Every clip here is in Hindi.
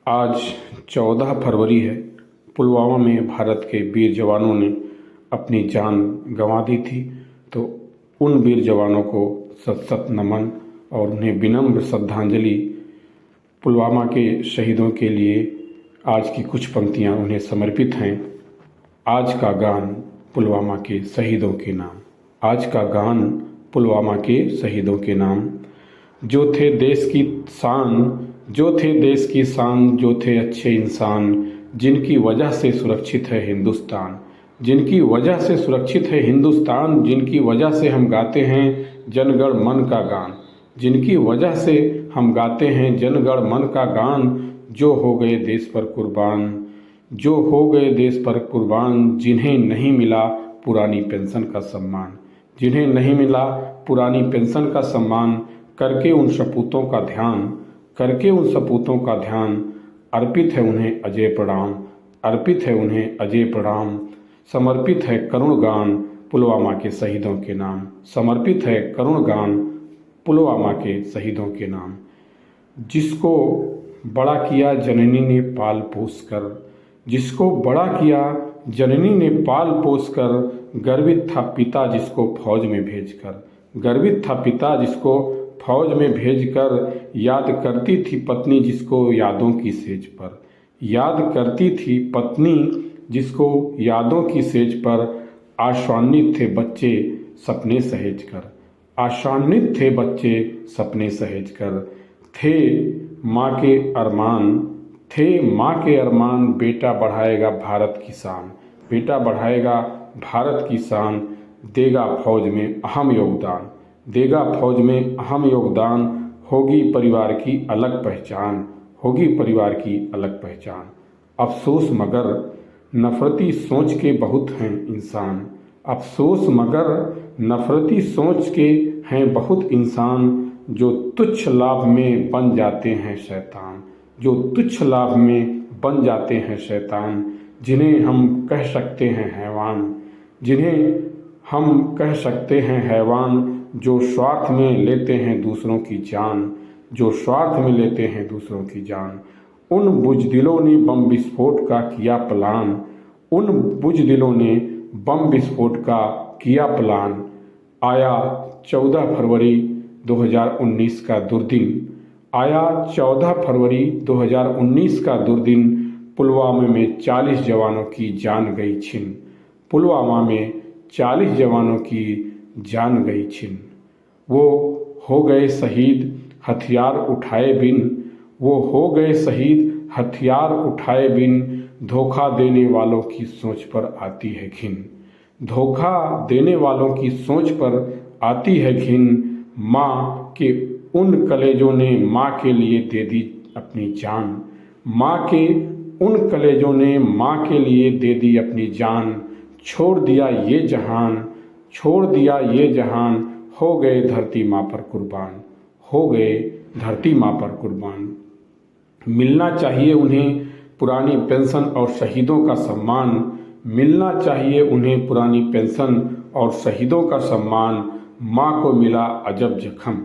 आज 14 फरवरी है। पुलवामा में भारत के वीर जवानों ने अपनी जान गंवा दी थी। तो उन वीर जवानों को सत सत नमन और उन्हें विनम्र श्रद्धांजलि। पुलवामा के शहीदों के लिए आज की कुछ पंक्तियां उन्हें समर्पित हैं। आज का गान पुलवामा के शहीदों के नाम। आज का गान पुलवामा के शहीदों के नाम। जो थे देश की शान, जो थे देश की शान, जो थे अच्छे इंसान, जिनकी वजह से सुरक्षित है हिंदुस्तान, जिनकी वजह से सुरक्षित है हिंदुस्तान, जिनकी वजह से हम गाते हैं जनगण मन का गान, जिनकी वजह से हम गाते हैं जनगण मन का गान। जो हो गए देश पर कुर्बान, जो हो गए देश पर कुर्बान, जिन्हें नहीं मिला पुरानी पेंशन का सम्मान, जिन्हें नहीं मिला पुरानी पेंशन का सम्मान, करके उन सपूतों का ध्यान, करके उन सपूतों का ध्यान, अर्पित है उन्हें अजय प्रणाम, अर्पित है उन्हें अजय प्रणाम। समर्पित है करुण गान पुलवामा के शहीदों के नाम, समर्पित है करुण गान पुलवामा के शहीदों के नाम। जिसको बड़ा किया जननी ने पाल पोस कर, जिसको बड़ा किया जननी ने पाल पोस कर, गर्वित था पिता जिसको फौज में भेजकर, गर्वित था पिता जिसको फौज में भेजकर, याद करती थी पत्नी जिसको यादों की सेज पर, याद करती थी पत्नी जिसको यादों की सेज पर। आशान्वित थे बच्चे सपने सहेज कर, आशान्वित थे बच्चे सपने सहेज कर। थे माँ के अरमान, थे माँ के अरमान, बेटा बढ़ाएगा भारत की शान, बेटा बढ़ाएगा भारत की शान। देगा फौज में अहम योगदान, देगा फौज में अहम योगदान, होगी परिवार की अलग पहचान, होगी परिवार की अलग पहचान। अफसोस मगर नफरती सोच के बहुत हैं इंसान, अफसोस मगर नफरती सोच के हैं बहुत इंसान, जो तुच्छ लाभ में बन जाते हैं शैतान, जो तुच्छ लाभ में बन जाते हैं शैतान। जिन्हें हम कह सकते हैं हैवान, जिन्हें हम कह सकते हैं हैवान, जो स्वार्थ में लेते हैं दूसरों की जान, जो स्वार्थ में लेते हैं दूसरों की जान। उन बुज़दिलों ने बम विस्फोट का किया प्लान, उन बुज़दिलों ने बम विस्फोट का किया प्लान। आया 14 फरवरी 2019 का दुर्दिन, आया 14 फरवरी 2019 का दुर्दिन। पुलवामा में 40 जवानों की जान गई छिन, पुलवामा में 40 जवानों की जान गई छिन। वो हो गए शहीद हथियार उठाए बिन, वो हो गए शहीद हथियार उठाए बिन। धोखा देने वालों की सोच पर आती है घिन, धोखा देने वालों की सोच पर आती है घिन। माँ के उन कलेजों ने माँ के लिए दे दी अपनी जान, माँ के उन कलेजों ने माँ के लिए दे दी अपनी जान। छोड़ दिया ये जहान, छोड़ दिया ये जहान, हो गए धरती माँ पर कुर्बान, हो गए धरती माँ पर कुर्बान। मिलना चाहिए उन्हें पुरानी पेंशन और शहीदों का सम्मान, मिलना चाहिए उन्हें पुरानी पेंशन और शहीदों का सम्मान। माँ को मिला अजब जख्म,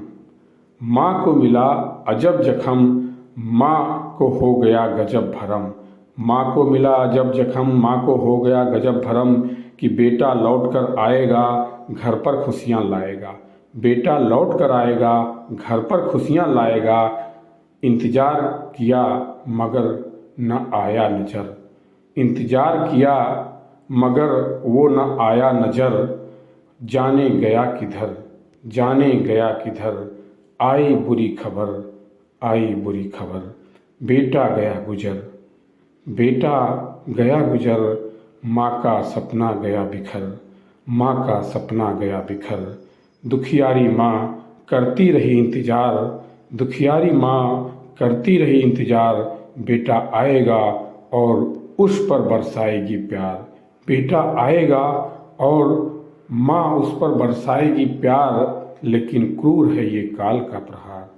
माँ को मिला अजब जख्म, माँ को हो गया गजब भरम, माँ को मिला अजब जख्म, माँ को हो गया गजब भरम। कि बेटा लौट कर आएगा घर पर खुशियाँ लाएगा, बेटा लौट कर आएगा घर पर खुशियाँ लाएगा। इंतज़ार किया मगर न आया नज़र, इंतज़ार किया मगर वो न आया नज़र। जाने गया किधर, जाने गया किधर, आई बुरी खबर, आई बुरी खबर। बेटा गया गुजर, बेटा गया गुजर, माँ का सपना गया बिखर, माँ का सपना गया बिखर। दुखियारी माँ करती रही इंतज़ार, दुखियारी माँ करती रही इंतज़ार। बेटा आएगा और उस पर बरसाएगी प्यार, बेटा आएगा और माँ उस पर बरसाएगी प्यार। लेकिन क्रूर है ये काल का प्रहार,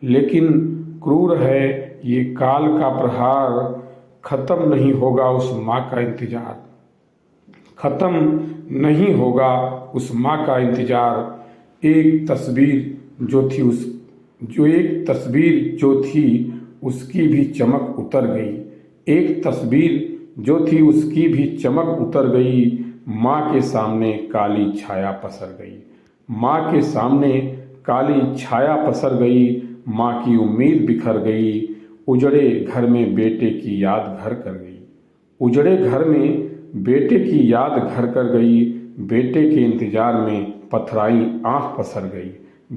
लेकिन क्रूर है ये काल का प्रहार। ख़त्म नहीं होगा उस माँ का इंतज़ार, ख़त्म नहीं होगा उस माँ का इंतज़ार। एक तस्वीर जो थी उस, जो एक तस्वीर जो थी उसकी भी चमक उतर गई। एक तस्वीर जो थी उसकी भी चमक उतर गई। माँ के सामने काली छाया पसर गई। माँ के सामने काली छाया पसर गई। माँ की उम्मीद बिखर गई। उजड़े घर में बेटे की याद घर कर गई। उजड़े घर में बेटे की याद घर कर गई। बेटे के इंतजार में पथराई आंख पसर गई।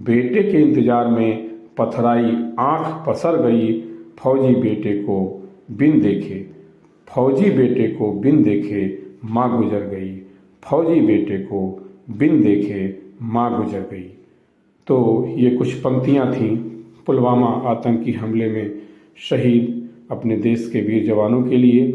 बेटे के इंतजार में पथराई आंख पसर गई। फौजी बेटे को बिन देखे फौजी बेटे को बिन देखे माँ गुजर गई। फौजी बेटे को बिन देखे माँ गुजर गई। तो ये कुछ पंक्तियाँ थीं पुलवामा आतंकी हमले में शहीद अपने देश के वीर जवानों के लिए।